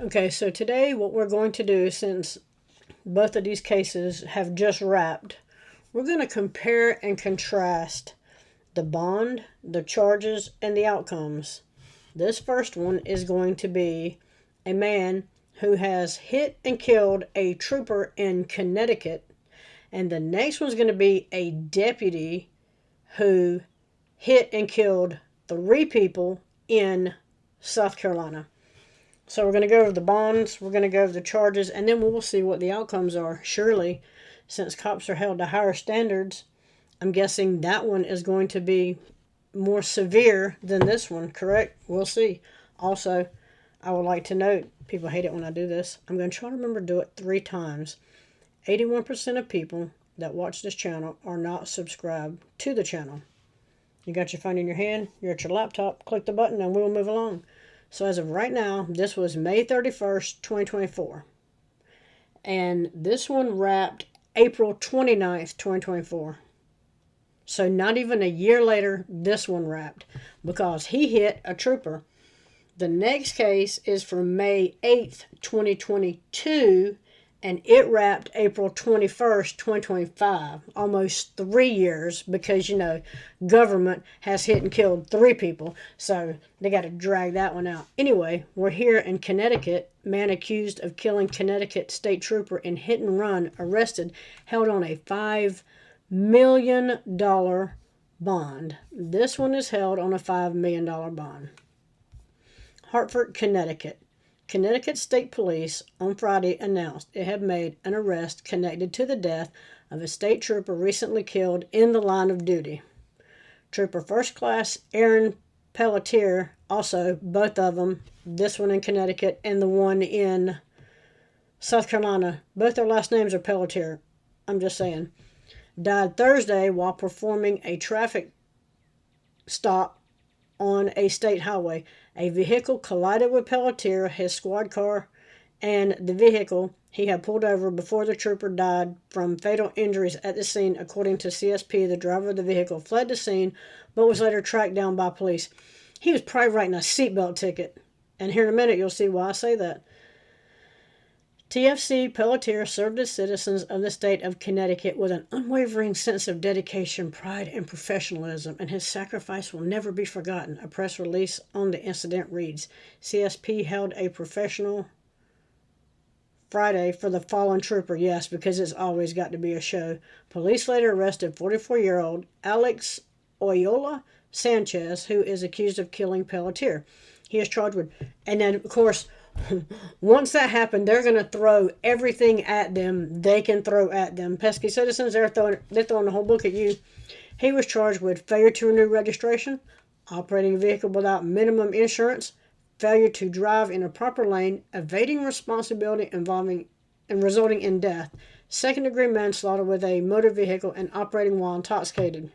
Okay, so today what we're going to do, since both of these cases have just wrapped, we're going to compare and contrast the bond, the charges, and the outcomes. This first one is going to be a man who has hit and killed a trooper in Connecticut, and the next one's going to be a deputy who hit and killed three people in South Carolina. So we're going to go over the bonds, we're going to go over the charges, and then we'll see what the outcomes are. Surely, since cops are held to higher standards, I'm guessing that one is going to be more severe than this one, correct? We'll see. Also, I would like to note, people hate it when I do this, I'm going to try to remember to do it 3 times. 81% of people that watch this channel are not subscribed to the channel. You got your phone in your hand, you're at your laptop, click the button and we'll move along. So as of right now, this was May 31st, 2024. And this one wrapped April 29th, 2024. So not even a year later, this one wrapped because he hit a trooper. The next case is from May 8th, 2022, and it wrapped April 21st, 2025. Almost 3 years because, government has hit and killed 3 people. So they got to drag that one out. Anyway, we're here in Connecticut. Man accused of killing Connecticut State Trooper in hit and run, arrested, held on a $5 million bond. This one is held on a $5 million bond. Hartford, Connecticut. Connecticut State Police on Friday announced it had made an arrest connected to the death of a state trooper recently killed in the line of duty. Trooper First Class Aaron Pelletier, also both of them, this one in Connecticut and the one in South Carolina, both their last names are Pelletier. I'm just saying. Died Thursday while performing a traffic stop on a state highway. A vehicle collided with Pelletier, his squad car, and the vehicle he had pulled over before the trooper died from fatal injuries at the scene, according to CSP. The driver of the vehicle fled the scene, but was later tracked down by police. He was probably writing a seatbelt ticket, and here in a minute you'll see why I say that. TFC Pelletier served as citizens of the state of Connecticut with an unwavering sense of dedication, pride, and professionalism, and his sacrifice will never be forgotten. A press release on the incident reads, CSP held a professional Friday for the fallen trooper. Yes, because it's always got to be a show. Police later arrested 44-year-old Alex Oyola Sanchez, who is accused of killing Pelletier. He is charged with, and then, of course, once that happened, they're going to throw everything at them they can throw at them. Pesky citizens, they're throwing the whole book at you. He was charged with failure to renew registration, operating a vehicle without minimum insurance, failure to drive in a proper lane, evading responsibility involving and resulting in death, second-degree manslaughter with a motor vehicle, and operating while intoxicated.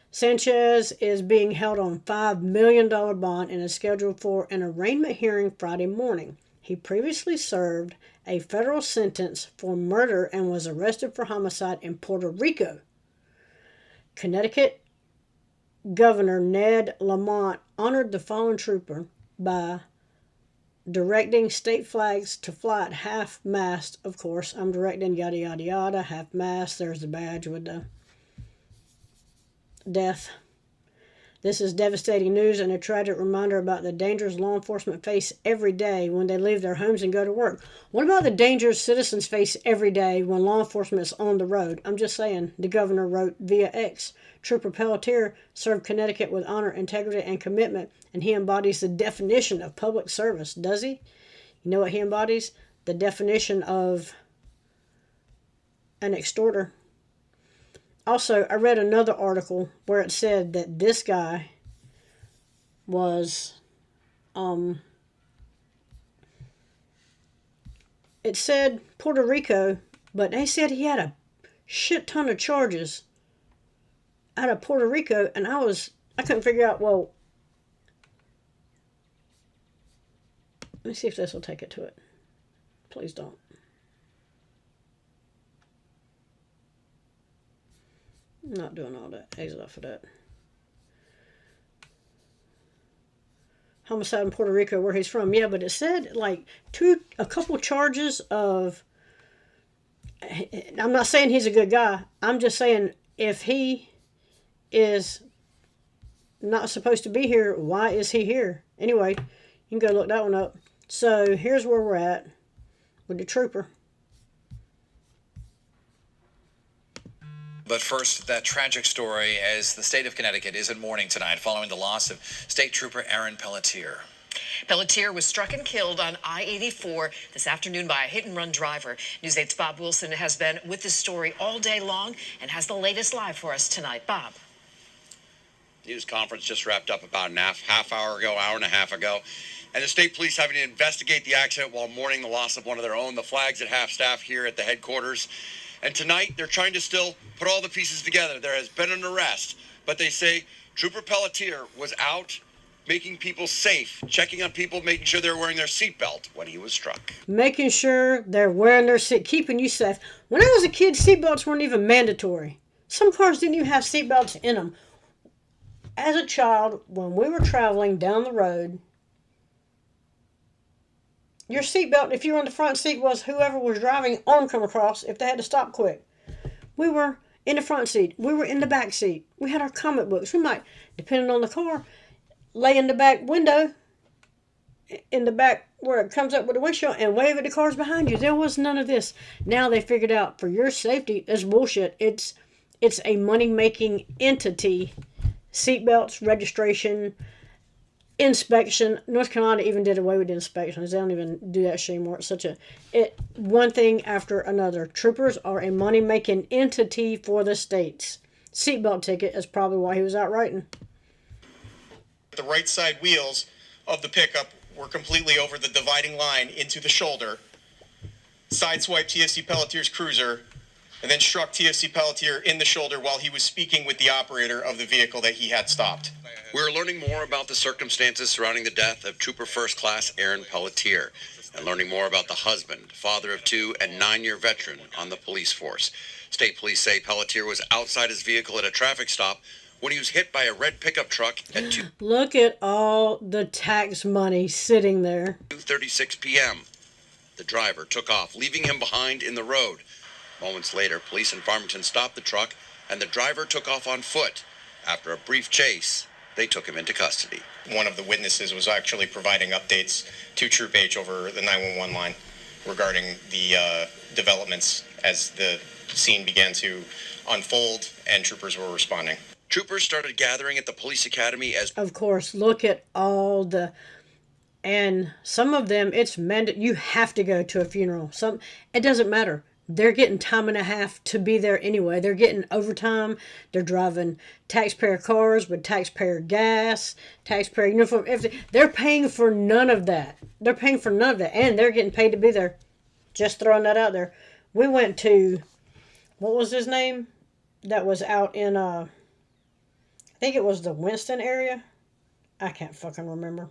Sanchez is being held on a $5 million bond and is scheduled for an arraignment hearing Friday morning. He previously served a federal sentence for murder and was arrested for homicide in Puerto Rico. Connecticut Governor Ned Lamont honored the fallen trooper by directing state flags to fly at half-mast. Of course, I'm directing yada yada yada, half-mast. There's the badge with the death. This is devastating news and a tragic reminder about the dangers law enforcement face every day when they leave their homes and go to work. What about the dangers citizens face every day when law enforcement is on the road? I'm just saying, the governor wrote via X. Trooper Pelletier served Connecticut with honor, integrity, and commitment, and he embodies the definition of public service, does he? You know what he embodies? The definition of an extorter. Also, I read another article where it said that this guy was, it said Puerto Rico, but they said he had a shit ton of charges out of Puerto Rico, and I couldn't figure out, well, let me see if this will take it to it. Please don't. Not doing all that. Exit off of that. homicide in Puerto Rico, where he's from. Yeah, but it said like a couple charges of. I'm not saying he's a good guy. I'm just saying if he is not supposed to be here, why is he here? Anyway, you can go look that one up. So here's where we're at with the trooper. But first, that tragic story as the state of Connecticut is in mourning tonight following the loss of State Trooper Aaron Pelletier. Pelletier was struck and killed on I-84 this afternoon by a hit-and-run driver. News 8's Bob Wilson has been with this story all day long and has the latest live for us tonight. Bob. News conference just wrapped up about an hour and a half ago. And the state police having to investigate the accident while mourning the loss of one of their own. The flag's at half-staff here at the headquarters. And tonight, they're trying to still put all the pieces together. There has been an arrest, but they say Trooper Pelletier was out making people safe, checking on people, making sure they're wearing their seatbelt when he was struck. Making sure they're wearing their seat, keeping you safe. When I was a kid, seatbelts weren't even mandatory. Some cars didn't even have seatbelts in them. As a child, when we were traveling down the road, your seatbelt, if you were in the front seat, was whoever was driving, arm come across if they had to stop quick. We were in the front seat. We were in the back seat. We had our comic books. We might, depending on the car, lay in the back window, in the back where it comes up with the windshield, and wave at the cars behind you. There was none of this. Now they figured out for your safety, it's bullshit. It's a money-making entity. Seatbelts, registration, inspection. North Carolina even did away with inspections. They don't even do that shit anymore. It's one thing after another. Troopers are a money-making entity for the states. Seatbelt ticket is probably why he was out writing. The right side wheels of the pickup were completely over the dividing line into the shoulder, sideswiped TFC Pelletier's cruiser, and then struck TFC Pelletier in the shoulder while he was speaking with the operator of the vehicle that he had stopped. We're learning more about the circumstances surrounding the death of Trooper First Class Aaron Pelletier and learning more about the husband, father of 2, and 9-year veteran on the police force. State police say Pelletier was outside his vehicle at a traffic stop when he was hit by a red pickup truck at 2. Look at all the tax money sitting there. 2:36 p.m. The driver took off, leaving him behind in the road. Moments later, police in Farmington stopped the truck, and the driver took off on foot. After a brief chase, they took him into custody. One of the witnesses was actually providing updates to Troop H over the 911 line regarding the developments as the scene began to unfold and troopers were responding. Troopers started gathering at the police academy as... Of course, look at all the... And some of them, it's you have to go to a funeral. It doesn't matter. They're getting time and a half to be there anyway. They're getting overtime. They're driving taxpayer cars with taxpayer gas, taxpayer uniform, everything. They're paying for none of that. They're paying for none of that. And they're getting paid to be there. Just throwing that out there. We went to... What was his name? That was out in... I think it was the Winston area. I can't fucking remember.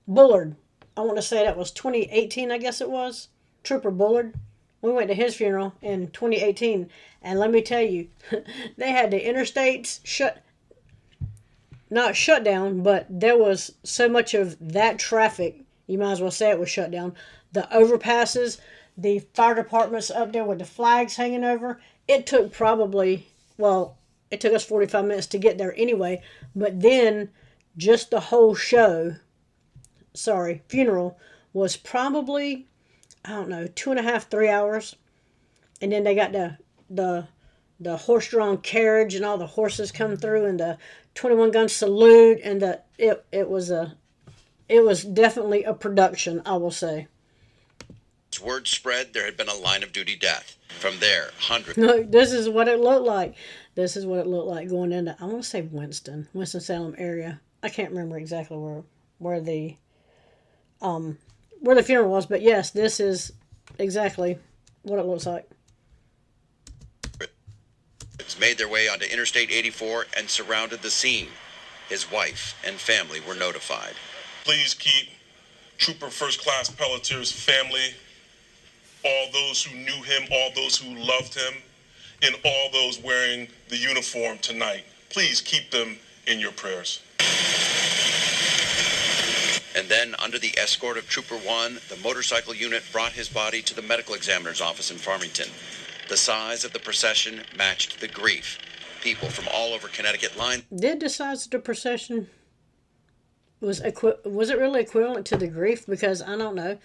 Bullard. I want to say that was 2018, I guess it was. Trooper Bullard. We went to his funeral in 2018. And let me tell you, they had the interstates not shut down, but there was so much of that traffic, you might as well say it was shut down. The overpasses, the fire departments up there with the flags hanging over. It took probably... Well, it took us 45 minutes to get there anyway. But then, just the whole funeral, was probably, I don't know, 2.5, 3 hours. And then they got the horse-drawn carriage and all the horses come through and the 21-gun salute. And it was definitely a production, I will say. As word spread, there had been a line of duty death. From there, hundreds... No, this is what it looked like. This is what it looked like going into, I want to say Winston-Salem area. I can't remember exactly where the funeral was, but yes, this is exactly what it looks like. It's made their way onto Interstate 84 and surrounded the scene. His wife and family were notified. Please keep Trooper First Class Pelletier's family, all those who knew him, all those who loved him, and all those wearing the uniform tonight. Please keep them in your prayers. Then, under the escort of Trooper 1, the motorcycle unit brought his body to the medical examiner's office in Farmington. The size of the procession matched the grief. People from all over Connecticut lined. Did the size of the procession was it really equivalent to the grief? Because I don't know.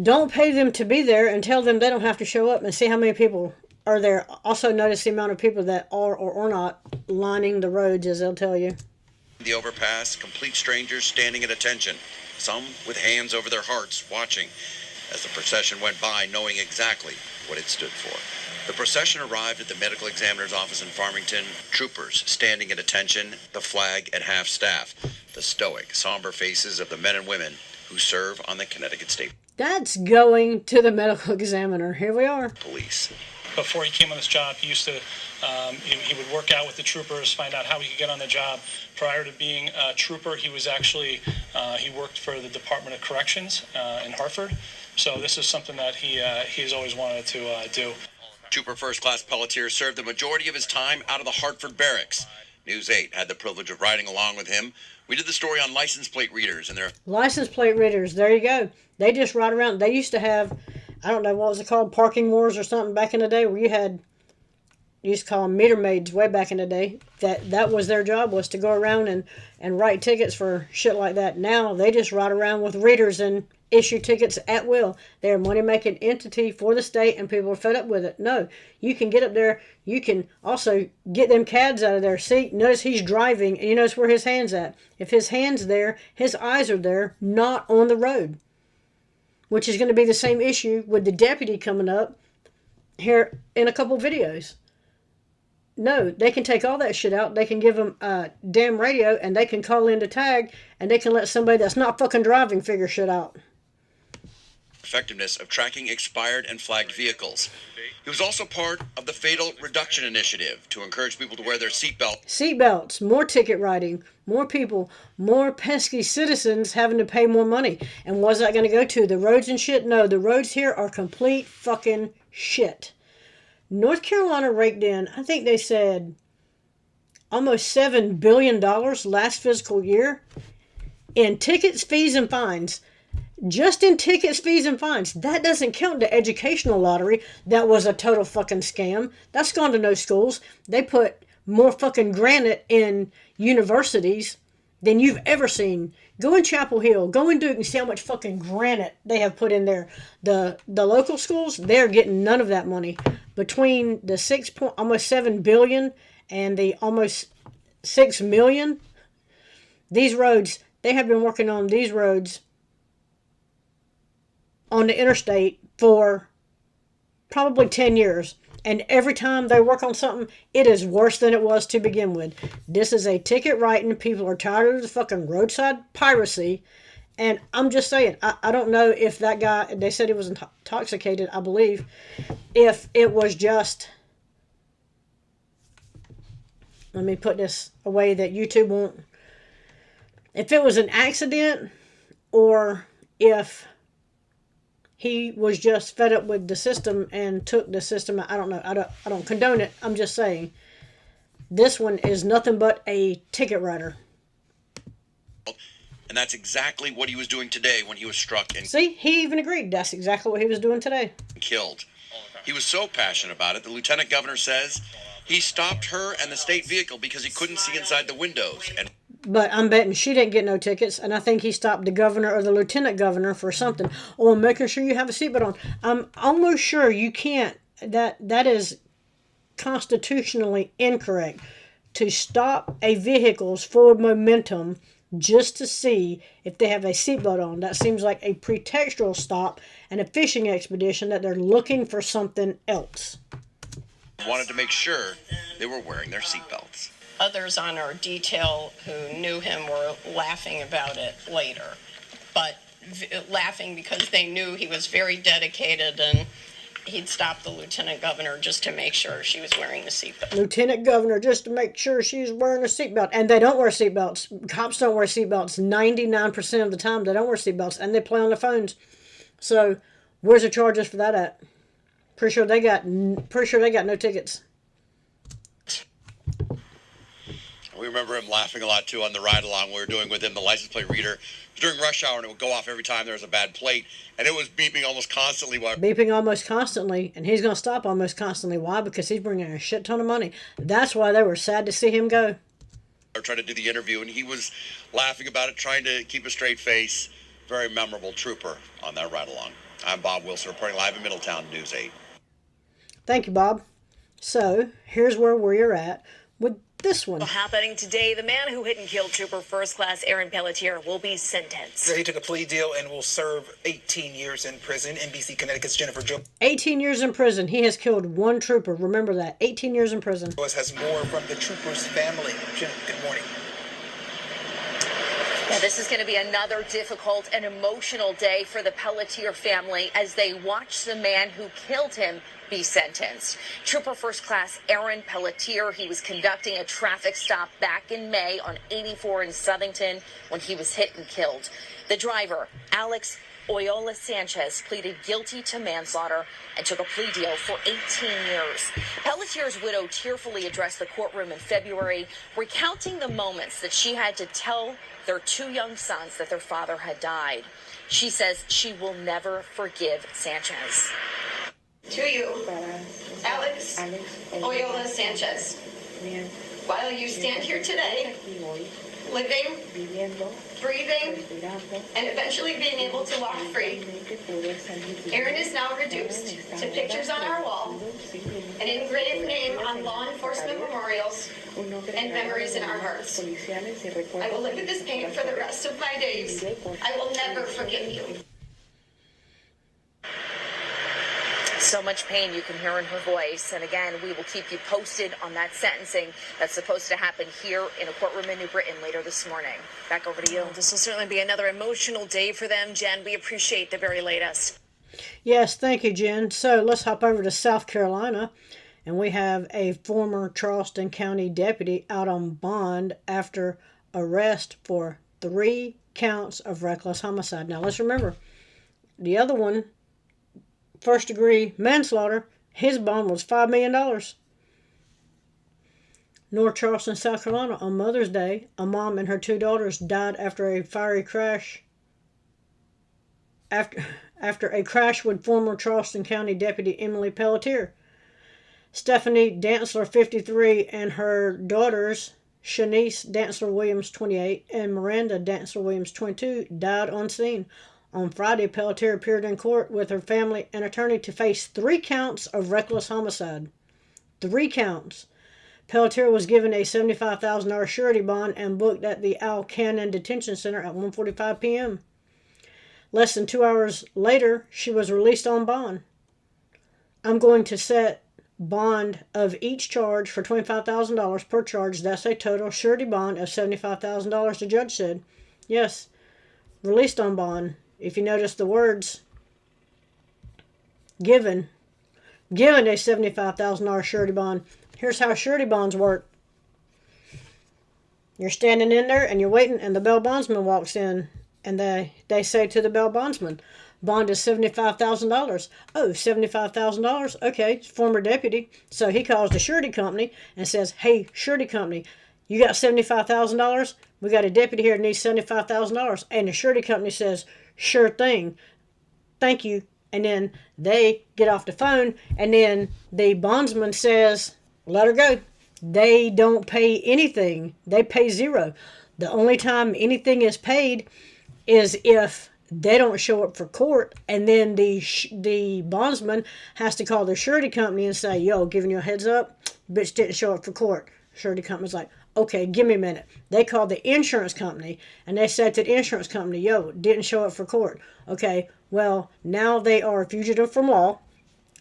Don't pay them to be there and tell them they don't have to show up, and see how many people are there. Also notice the amount of people that are or are not lining the roads, as they'll tell you. The overpass, complete strangers standing at attention, some with hands over their hearts watching as the procession went by, knowing exactly what it stood for. The procession arrived at the medical examiner's office in Farmington, troopers standing at attention, the flag at half-staff, the stoic, somber faces of the men and women who serve on the Connecticut State That's going to the medical examiner. Here we are. Police. Before he came on this job, he used to, he would work out with the troopers, find out how he could get on the job. Prior to being a trooper, he was actually, he worked for the Department of Corrections in Hartford. So this is something that he's always wanted to do. Trooper First Class Pelletier served the majority of his time out of the Hartford Barracks. News 8 had the privilege of riding along with him. We did the story on license plate readers and their... License plate readers, there you go. They just ride around. They used to have, I don't know, what was it called, parking wars or something back in the day, where you used to call them meter maids way back in the day. That was their job, was to go around and write tickets for shit like that. Now they just ride around with readers and issue tickets at will. They're a money-making entity for the state, and people are fed up with it. No, you can get up there. You can also get them cads out of there. See, notice he's driving, and you notice where his hand's at. If his hand's there, his eyes are there, not on the road. Which is going to be the same issue with the deputy coming up here in a couple videos. No, they can take all that shit out. They can give them a damn radio, and they can call in to tag, and they can let somebody that's not fucking driving figure shit out. Effectiveness of tracking expired and flagged vehicles. He was also part of the Fatal Reduction Initiative to encourage people to wear their seatbelt. Seatbelts, more ticket writing, more people, more pesky citizens having to pay more money. And what's that going to go to? The roads and shit? No, the roads here are complete fucking shit. North Carolina raked in, I think they said, almost $7 billion last fiscal year in tickets, fees, and fines. Just in tickets, fees, and fines. That doesn't count the educational lottery. That was a total fucking scam. That's gone to no schools. They put more fucking granite in universities than you've ever seen. Go in Chapel Hill. Go in Duke and see how much fucking granite they have put in there. The local schools, they're getting none of that money. Between the almost $7 billion and the almost $6 million, these roads, they have been working on these roads on the interstate for probably 10 years. And every time they work on something, it is worse than it was to begin with. This is a ticket writing. People are tired of the fucking roadside piracy. And I'm just saying, I don't know if that guy, they said he was intoxicated, I believe. If it was just, let me put this away that YouTube won't. If it was an accident, or if he was just fed up with the system and took the system. I don't know. I don't condone it. I'm just saying. This one is nothing but a ticket writer. And that's exactly what he was doing today when he was struck and... See, he even agreed. That's exactly what he was doing today. ...killed. He was so passionate about it, the lieutenant governor says he stopped her and the state vehicle because he couldn't see inside the windows. But I'm betting she didn't get no tickets, and I think he stopped the governor or the lieutenant governor for something. Or making sure you have a seatbelt on. I'm almost sure you can't. That is constitutionally incorrect. To stop a vehicle's forward momentum just to see if they have a seatbelt on. That seems like a pretextual stop and a fishing expedition that they're looking for something else. Wanted to make sure they were wearing their seatbelts. Others on our detail who knew him were laughing about it later, but laughing because they knew he was very dedicated and he'd stop the lieutenant governor just to make sure she was wearing the seatbelt. Lieutenant governor just to make sure she's wearing a seatbelt. And they don't wear seatbelts. Cops don't wear seatbelts. 99% of the time they don't wear seatbelts, and they play on their phones. So where's the charges for that at? Pretty sure they got no tickets. We remember him laughing a lot, too, on the ride-along we were doing with him, the license plate reader. It was during rush hour, and it would go off every time there was a bad plate, and it was beeping almost constantly. Beeping almost constantly, and he's going to stop almost constantly. Why? Because he's bringing a shit ton of money. That's why they were sad to see him go. I tried to do the interview, and he was laughing about it, trying to keep a straight face. Very memorable trooper on that ride-along. I'm Bob Wilson, reporting live in Middletown, News 8. Thank you, Bob. So, here's where we're at with this one. Happening today, the man who hit and killed Trooper First Class Aaron Pelletier will be sentenced. He took a plea deal and will serve 18 years in prison. NBC Connecticut's Jennifer Joe 18 years in prison. He has killed one trooper. Remember that. 18 years in prison. has more from the trooper's family. Jen, good morning. Yeah, this is going to be another difficult and emotional day for the Pelletier family as they watch the man who killed him be sentenced. Trooper First Class Aaron Pelletier, he was conducting a traffic stop back in May on 84 in Southington when he was hit and killed. The driver, Alex Oyola Sanchez, pleaded guilty to manslaughter and took a plea deal for 18 years. Pelletier's widow tearfully addressed the courtroom in February, recounting the moments that she had to tell their two young sons that their father had died. She says she will never forgive Sanchez. To you, Alex Oyola Sanchez, while you stand here today, living, breathing, and eventually being able to walk free, Aaron is now reduced to pictures on our wall, an engraved name on law enforcement memorials, and memories in our hearts. I will live with this pain for the rest of my days. I will never forgive you. So much pain you can hear in her voice. And again, we will keep you posted on that sentencing that's supposed to happen here in a courtroom in New Britain later this morning. Back over to you. This will certainly be another emotional day for them, Jen. We appreciate the very latest. Yes, thank you, Jen. So let's hop over to South Carolina. And we have a former Charleston County deputy out on bond after arrest for 3 counts of reckless homicide. Now, let's remember, the other one, first-degree manslaughter, his bond was $5 million. North Charleston, South Carolina, on Mother's Day, a mom and her 2 daughters died after a fiery crash. After a crash with former Charleston County Deputy Emily Pelletier. Stephanie Dantzler, 53, and her daughters, Shanice Dantzler-Williams, 28, and Miranda Dantzler-Williams, 22, died on scene. On Friday, Pelletier appeared in court with her family and attorney to face 3 counts of reckless homicide. 3 counts. Pelletier was given a $75,000 surety bond and booked at the Al Cannon Detention Center at 1:45 p.m. Less than 2 hours later, she was released on bond. I'm going to set bond of each charge for $25,000 per charge. That's a total surety bond of $75,000, the judge said. Yes, released on bond. If you notice the words, given a $75,000 surety bond. Here's how surety bonds work. You're standing in there and you're waiting, and the bail bondsman walks in, and they say to the bail bondsman, bond is $75,000. Oh, $75,000? Okay, former deputy. So he calls the surety company and says, hey, surety company, you got $75,000? We got a deputy here that needs $75,000. And the surety company says, sure thing. Thank you. And then they get off the phone, and then the bondsman says, let her go. They don't pay anything. They pay zero. The only time anything is paid is if they don't show up for court, and then the bondsman has to call the surety company and say, yo, giving you a heads up, bitch didn't show up for court. Surety company's like, okay, give me a minute. They called the insurance company, and they said to the insurance company, yo, didn't show up for court. Okay, well, now they are a fugitive from law,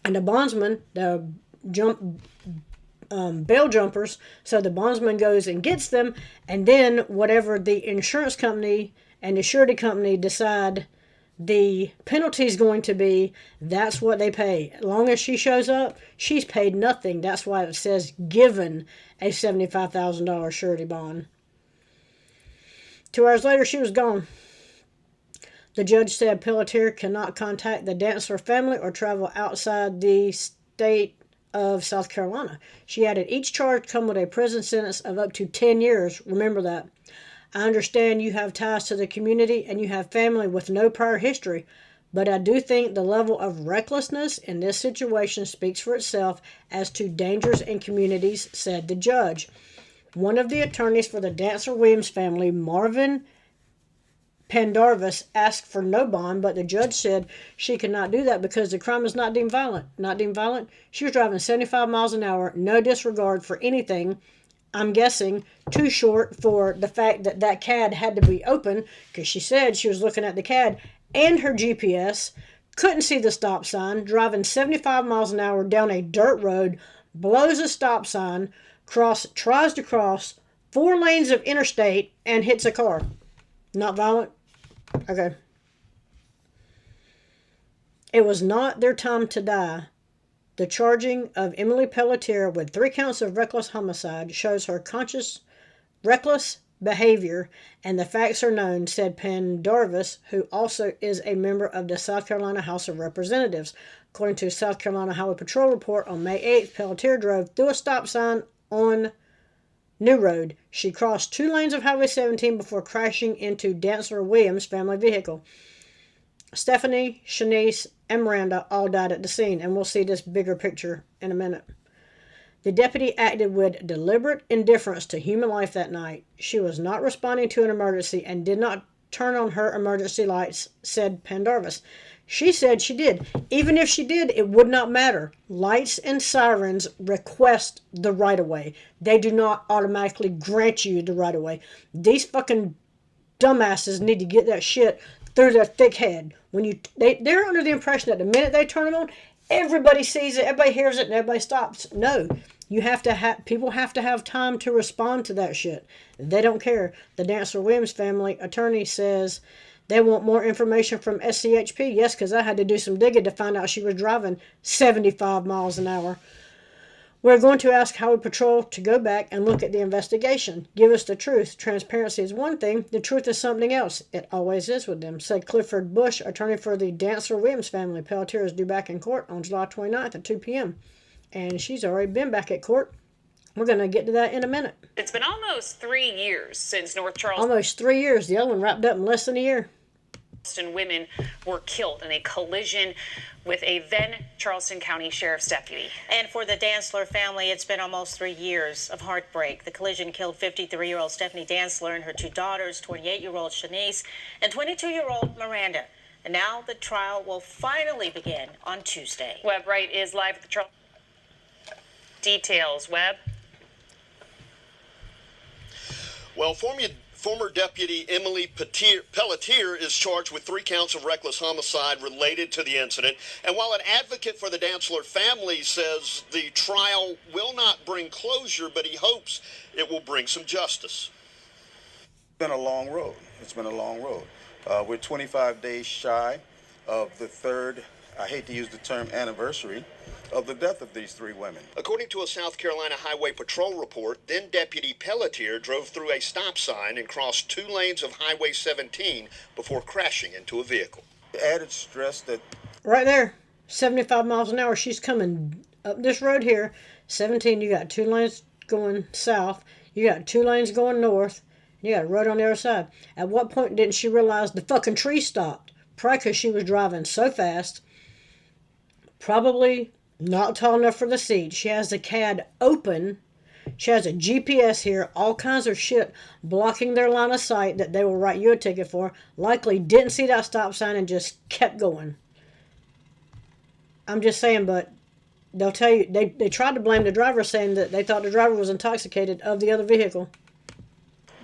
and the bondsman, the bail jumpers, so the bondsman goes and gets them, and then whatever the insurance company and the surety company decide the penalty is going to be, that's what they pay. As long as she shows up, she's paid nothing. That's why it says given a $75,000 surety bond. 2 hours later, she was gone. The judge said Pelletier cannot contact the Dantzler family or travel outside the state of South Carolina. She added, each charge come with a prison sentence of up to 10 years. Remember that. I understand you have ties to the community and you have family with no prior history, but I do think the level of recklessness in this situation speaks for itself as to dangers in communities, said the judge. One of the attorneys for the Dancer Williams family, Marvin Pendarvis, asked for no bond, but the judge said she could not do that because the crime is not deemed violent. Not deemed violent? She was driving 75 miles an hour, no disregard for anything. I'm guessing too short for the fact that that CAD had to be open, because she said she was looking at the CAD and her GPS, couldn't see the stop sign, driving 75 miles an hour down a dirt road, blows a stop sign, tries to cross 4 lanes of interstate, and hits a car. Not violent? Okay. It was not their time to die. The charging of Emily Pelletier with 3 counts of reckless homicide shows her reckless behavior, and the facts are known, said Pendarvis, who also is a member of the South Carolina House of Representatives. According to South Carolina Highway Patrol report, on May 8th, Pelletier drove through a stop sign on New Road. She crossed 2 lanes of Highway 17 before crashing into Dancer Williams' family vehicle. Stephanie, Shanice, and Miranda all died at the scene, and we'll see this bigger picture in a minute. The deputy acted with deliberate indifference to human life that night. She was not responding to an emergency and did not turn on her emergency lights, said Pendarvis. She said she did. Even if she did, it would not matter. Lights and sirens request the right-of-way. They do not automatically grant you the right-of-way. These fucking dumbasses need to get that shit through their thick head. They're under the impression that the minute they turn them on, everybody sees it, everybody hears it, and everybody stops. No, people have to have time to respond to that shit. They don't care. The Dancer Williams family attorney says they want more information from SCHP. Yes, because I had to do some digging to find out she was driving 75 miles an hour. We're going to ask Highway Patrol to go back and look at the investigation. Give us the truth. Transparency is one thing. The truth is something else. It always is with them, said Clifford Bush, attorney for the Dancer Williams family. Pelletier is due back in court on July 29th at 2 p.m. And she's already been back at court. We're going to get to that in a minute. It's been almost 3 years since North Charleston. Almost 3 years. The other one wrapped up in less than a year. Women were killed in a collision with a then Charleston County Sheriff's deputy. And for the Dantzler family, it's been almost 3 years of heartbreak. The collision killed 53-year-old Stephanie Dantzler and her 2 daughters, 28-year-old Shanice and 22-year-old Miranda. And now the trial will finally begin on Tuesday. Webb Wright is live at the trial. Details, Webb. Well, former Deputy Emily Pelletier is charged with 3 counts of reckless homicide related to the incident. And while an advocate for the Dantzler family says the trial will not bring closure, but he hopes it will bring some justice. It's been a long road. We're 25 days shy of the 3rd, I hate to use the term anniversary, of the death of these 3 women. According to a South Carolina Highway Patrol report, then Deputy Pelletier drove through a stop sign and crossed 2 lanes of Highway 17 before crashing into a vehicle. Added stress that... Right there, 75 miles an hour. She's coming up this road here. 17, you got 2 lanes going south. You got 2 lanes going north. You got a road on the other side. At what point didn't she realize the fucking tree stopped? Probably because she was driving so fast. Probably not tall enough for the seat. She has the CAD open. She has a GPS here. All kinds of shit blocking their line of sight that they will write you a ticket for. Likely didn't see that stop sign and just kept going. I'm just saying, but they'll tell you. They tried to blame the driver, saying that they thought the driver was intoxicated of the other vehicle.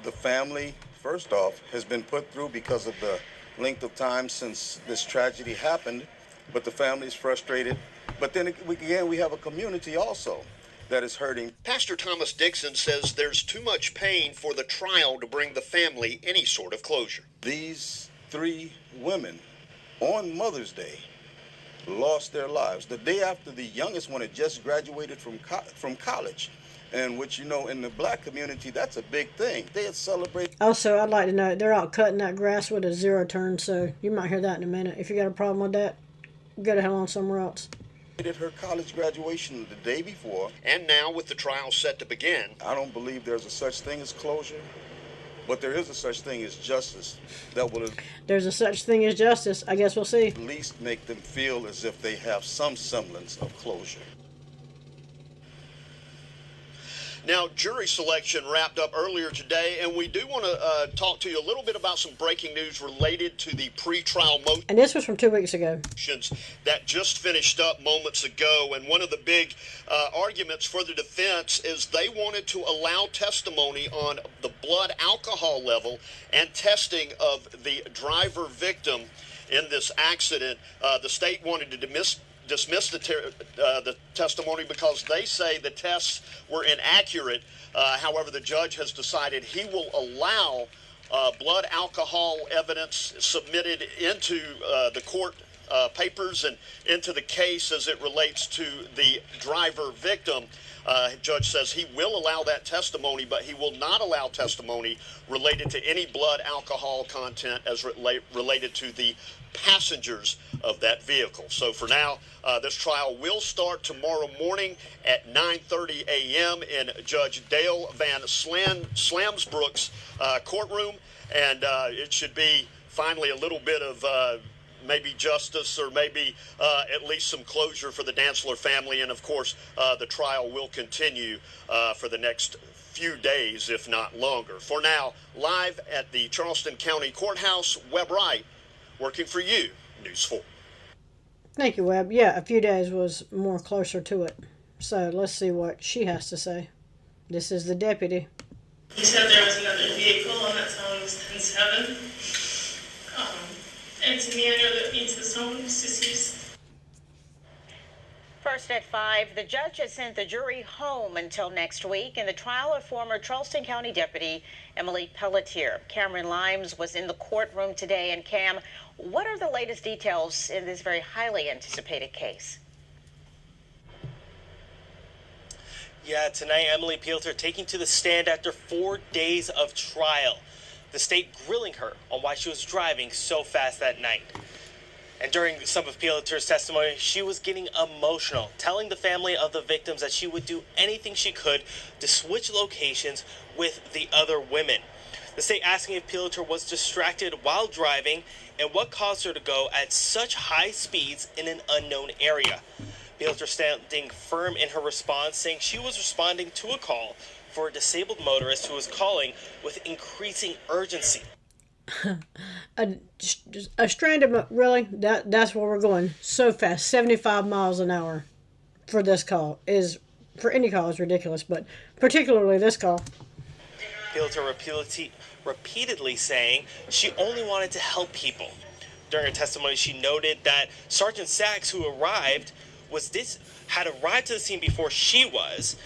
The family, first off, has been put through because of the length of time since this tragedy happened. But the family is frustrated. But then again, we have a community also that is hurting. Pastor Thomas Dixon says there's too much pain for the trial to bring the family any sort of closure. These 3 women on Mother's Day lost their lives the day after the youngest one had just graduated from college. And which, you know, in the black community, that's a big thing. They had celebrated. Also, I'd like to know, they're out cutting that grass with a 0 turn, so you might hear that in a minute. If you got a problem with that, go to hell on somewhere else. Did her college graduation the day before. And now with the trial set to begin. I don't believe there's a such thing as closure, but there is a such thing as justice that will There's a such thing as justice. I guess we'll see. at least make them feel as if they have some semblance of closure. Now, jury selection wrapped up earlier today, and we do want to talk to you a little bit about some breaking news related to the pretrial motions. And this was from 2 weeks ago. That just finished up moments ago, and one of the big arguments for the defense is they wanted to allow testimony on the blood alcohol level and testing of the driver victim in this accident. The state wanted to dismiss the testimony because they say the tests were inaccurate. However, the judge has decided he will allow blood alcohol evidence submitted into the court papers and into the case as it relates to the driver victim. Judge says he will allow that testimony, but he will not allow testimony related to any blood alcohol content as related to the passengers of that vehicle. So for now, this trial will start tomorrow morning at 9:30 a.m. in Judge Dale Van Slamsbrook's courtroom, and it should be finally a little bit of maybe justice or maybe at least some closure for the Dantzler family. And of course, the trial will continue for the next few days, if not longer. For now, live at the Charleston County Courthouse, Webb Wright, working for you, News 4. Thank you, Webb. Yeah, a few days was more closer to it. So let's see what she has to say. This is the deputy. He said there was another vehicle and that time was 10-7. And to me, I know that means that someone was deceased. First at 5, the judge has sent the jury home until next week in the trial of former Charleston County Deputy Emily Pelletier. Cameron Limes was in the courtroom today. And Cam, what are the latest details in this very highly anticipated case? Yeah, tonight, Emily Pelletier taking to the stand after 4 days of trial. The state grilling her on why she was driving so fast that night. And during some of Pelletier's testimony, she was getting emotional, telling the family of the victims that she would do anything she could to switch locations with the other women. The state asking if Pelletier was distracted while driving and what caused her to go at such high speeds in an unknown area. Pelletier standing firm in her response, saying she was responding to a call for a disabled motorist who was calling with increasing urgency. A stranded, really? That's where we're going. So fast, 75 miles an hour for this call is, for any call is ridiculous, but particularly this call. Pelletier repeatedly saying she only wanted to help people. During her testimony, she noted that Sergeant Sachs, who had arrived to the scene before she was,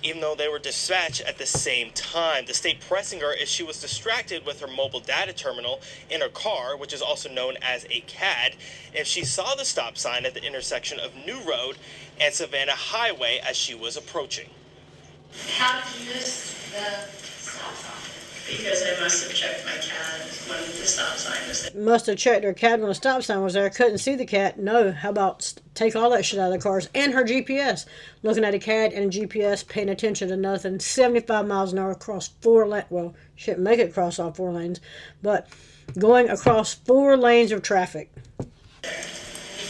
even though they were dispatched at the same time. The state pressing her if she was distracted with her mobile data terminal in her car, which is also known as a CAD, if she saw the stop sign at the intersection of New Road and Savannah Highway as she was approaching. How did you miss the stop sign? Because I must have checked my CAD when the stop sign was there. Must have checked her CAD when the stop sign was there. Couldn't see the cat. No, how about take all that shit out of the cars and her GPS. Looking at a CAD and a GPS, paying attention to nothing. 75 miles an hour across 4 lanes. Well, shit, make it cross all 4 lanes. But going across 4 lanes of traffic. You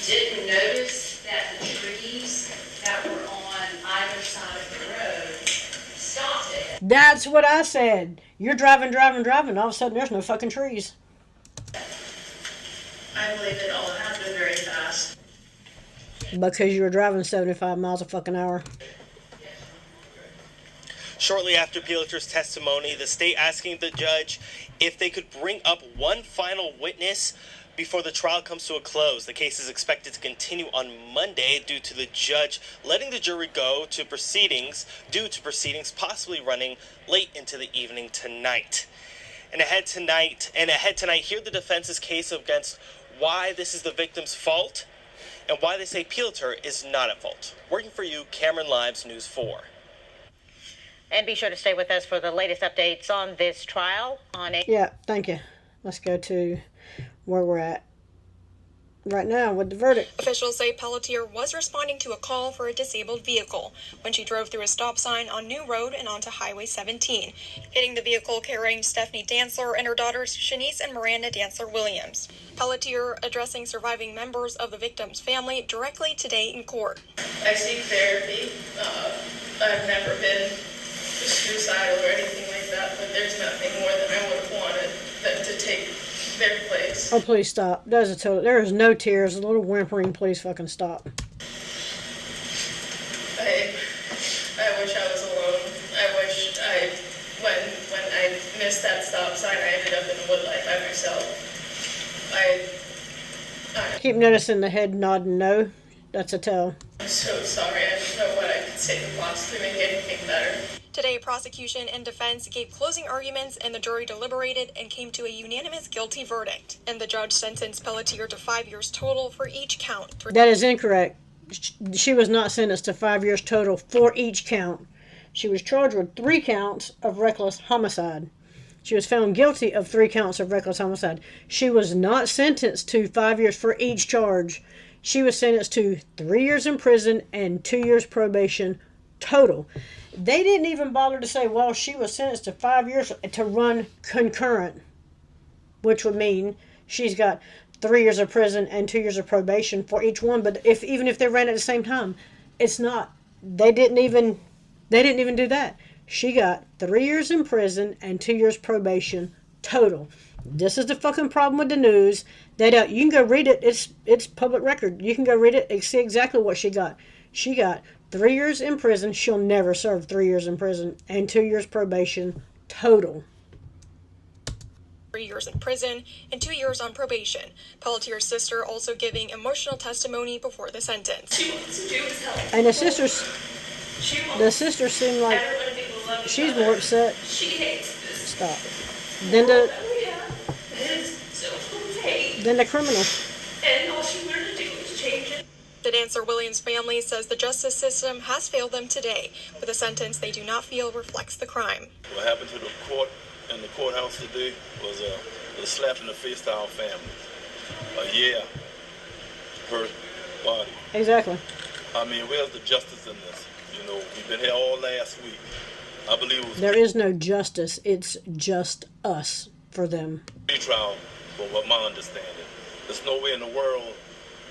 didn't notice that the trees that were on either side of the road stopped it. That's what I said. You're driving. All of a sudden, there's no fucking trees. I believe it all happened very fast. Because you were driving 75 miles a fucking hour. Shortly after Pelletier's testimony, the state asking the judge if they could bring up one final witness before the trial comes to a close. The case is expected to continue on Monday due to the judge letting the jury go to proceedings due to proceedings possibly running late into the evening tonight. And ahead tonight, hear the defense's case against why this is the victim's fault and why they say Pelletier is not at fault. Working for you, Cameron Limes, News 4. And be sure to stay with us for the latest updates on this trial. Yeah, thank you. Let's go to where we're at. right now with the verdict. Officials say Pelletier was responding to a call for a disabled vehicle when she drove through a stop sign on New Road and onto Highway 17, hitting the vehicle carrying Stephanie Dantzler and her daughters Shanice and Miranda Dantzler Williams. Pelletier addressing surviving members of the victim's family directly today in court. I seek therapy. I've never been suicidal or anything like that, but there's nothing more than I would have wanted than to take their place. Oh, please stop. There's a total. There is no tears. A little whimpering. Please fucking stop. I wish I was alone. I wish when I missed that stop sign, I ended up in the woodlight by myself. Keep noticing the head nodding no. That's a tell. I'm so sorry. I don't know what I could say to possibly make anything better. Today, prosecution and defense gave closing arguments and the jury deliberated and came to a unanimous guilty verdict. And the judge sentenced Pelletier to 5 years total for each count. That is incorrect. She was not sentenced to 5 years total for each count. She was charged with 3 counts of reckless homicide. She was found guilty of 3 counts of reckless homicide. She was not sentenced to 5 years for each charge. She was sentenced to 3 years in prison and 2 years probation total. They didn't even bother to say, well, she was sentenced to 5 years to run concurrent, which would mean she's got 3 years of prison and 2 years of probation for each one. But even if they ran at the same time, it's not. They didn't even do that. She got 3 years in prison and 2 years probation total. This is the fucking problem with the news. You can go read it. It's public record. You can go read it and see exactly what she got. She got 3 years in prison. She'll never serve 3 years in prison and 2 years probation total. 3 years in prison and 2 years on probation. Pelletier's sister also giving emotional testimony before the sentence. She wants to do is help. And the sisters seem like she's more upset. She hates this. Stop. Then the criminal. And all she wanted to do was change it. The Dantzler Williams family says the justice system has failed them today with a sentence they do not feel reflects the crime. What happened to the court in the courthouse today was a slap in the face to our family. A year per body. Exactly. I mean, where's the justice in this? You know, we've been here all last week. I believe it was there is no justice. It's just us for them. Retrial, from what my understanding. There's no way in the world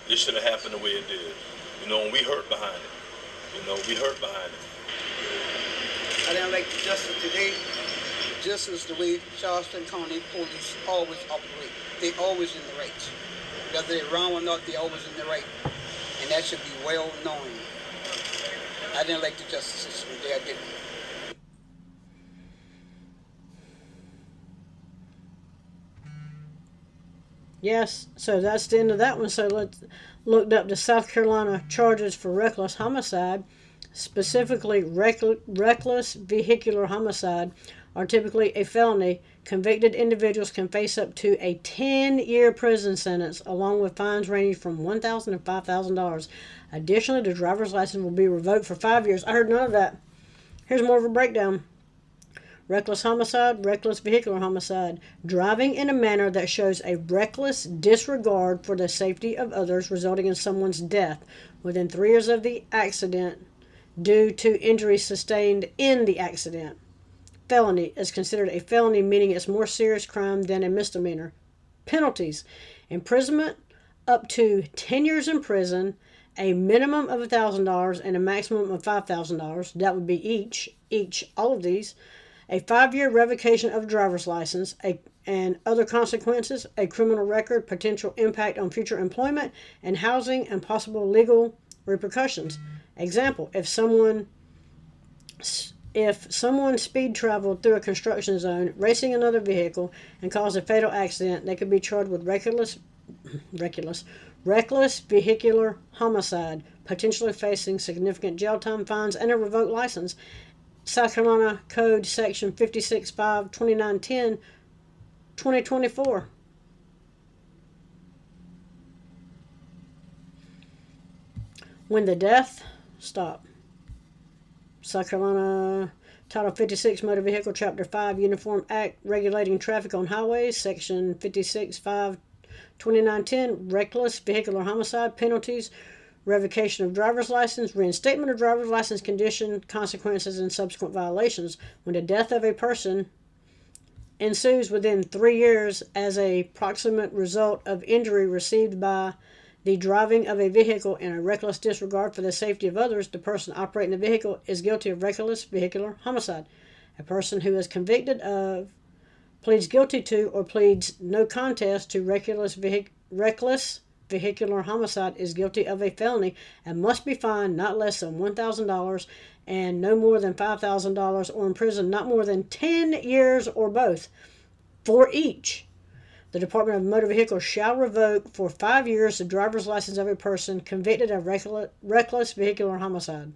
this should have happened the way it did. You know, and we hurt behind it. You know, we hurt behind it. I didn't like the justice today. Just as the way Charleston County Police always operate. They always in the right. Whether they're wrong or not, they always in the right. And that should be well known. I didn't like the justice system today. I didn't. Yes, so that's the end of that one. So let's looked up the South Carolina charges for reckless homicide, specifically reckless vehicular homicide, are typically a felony. Convicted individuals can face up to a 10-year prison sentence, along with fines ranging from $1,000 to $5,000. Additionally, the driver's license will be revoked for 5 years. I heard none of that. Here's more of a breakdown. Reckless homicide, reckless vehicular homicide. Driving in a manner that shows a reckless disregard for the safety of others, resulting in someone's death within 3 years of the accident due to injuries sustained in the accident. Felony is considered a felony, meaning it's more serious crime than a misdemeanor. Penalties: imprisonment up to 10 years in prison, a minimum of $1,000 and a maximum of $5,000. That would be all of these. A 5-year revocation of driver's license, and other consequences: a criminal record, potential impact on future employment and housing, and possible legal repercussions. Example: if someone speed traveled through a construction zone, racing another vehicle, and caused a fatal accident, they could be charged with reckless vehicular homicide, potentially facing significant jail time, fines, and a revoked license. South Carolina Code Section 56.5, 2910, 2024. When the death, stop. South Carolina Title 56 Motor Vehicle Chapter 5 Uniform Act Regulating Traffic on Highways, Section 56.5, 2910, reckless vehicular homicide, penalties, revocation of driver's license, reinstatement of driver's license condition, consequences, and subsequent violations. When the death of a person ensues within 3 years as a proximate result of injury received by the driving of a vehicle in a reckless disregard for the safety of others, the person operating the vehicle is guilty of reckless vehicular homicide. A person who is convicted of, pleads guilty to, or pleads no contest to reckless vehicular homicide is guilty of a felony and must be fined not less than $1,000 and no more than $5,000, or imprisoned not more than 10 years or both for each. The Department of Motor Vehicles shall revoke for 5 years the driver's license of a person convicted of reckless vehicular homicide.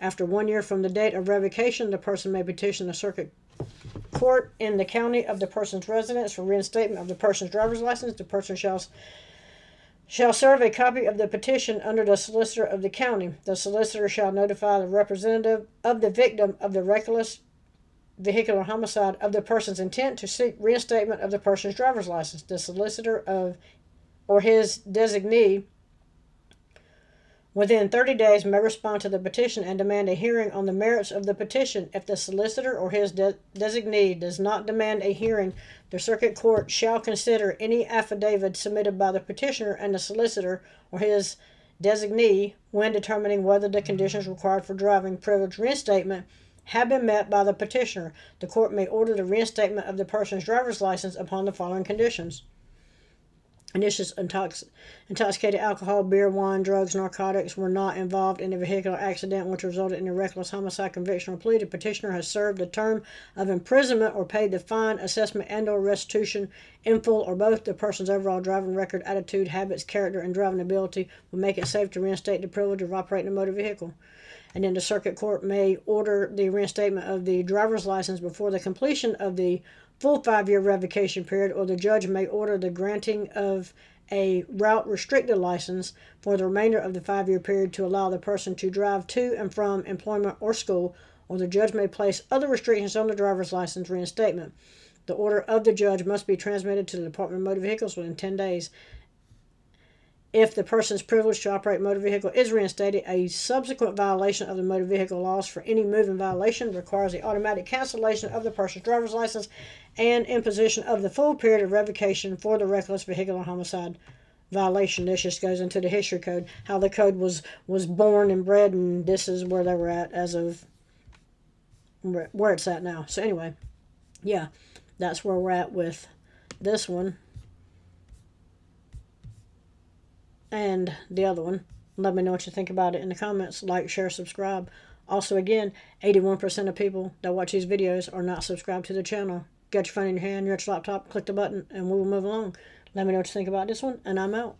After 1 year from the date of revocation, the person may petition the circuit court in the county of the person's residence for reinstatement of the person's driver's license. The person shall serve a copy of the petition under the solicitor of the county. The solicitor shall notify the representative of the victim of the reckless vehicular homicide of the person's intent to seek reinstatement of the person's driver's license. The solicitor of or his designee within 30 days may respond to the petition and demand a hearing on the merits of the petition. If the solicitor or his designee does not demand a hearing, the circuit court shall consider any affidavit submitted by the petitioner and the solicitor or his designee when determining whether the conditions required for driving privilege reinstatement have been met by the petitioner. The court may order the reinstatement of the person's driver's license upon the following conditions. And this is intoxicated alcohol, beer, wine, drugs, narcotics were not involved in a vehicular accident which resulted in a reckless homicide conviction or plea. The petitioner has served a term of imprisonment or paid the fine, assessment, and or restitution in full or both. The person's overall driving record, attitude, habits, character, and driving ability will make it safe to reinstate the privilege of operating a motor vehicle. And then the circuit court may order the reinstatement of the driver's license before the completion of the full 5-year revocation period, or the judge may order the granting of a route restricted license for the remainder of the 5-year period to allow the person to drive to and from employment or school, or the judge may place other restrictions on the driver's license reinstatement. The order of the judge must be transmitted to the Department of Motor Vehicles within 10 days. If the person's privilege to operate a motor vehicle is reinstated, a subsequent violation of the motor vehicle laws for any moving violation requires the automatic cancellation of the person's driver's license and imposition of the full period of revocation for the reckless vehicular homicide violation. This just goes into the history code, how the code was born and bred, and this is where they were at as of where it's at now. So anyway, yeah, that's where we're at with this one. And the other one. Let me know what you think about it in the comments. Like, share, subscribe. Also, again, 81% of people that watch these videos are not subscribed to the channel. Get your phone in your hand, you're at your laptop, click the button, and we will move along. Let me know what you think about this one, and I'm out.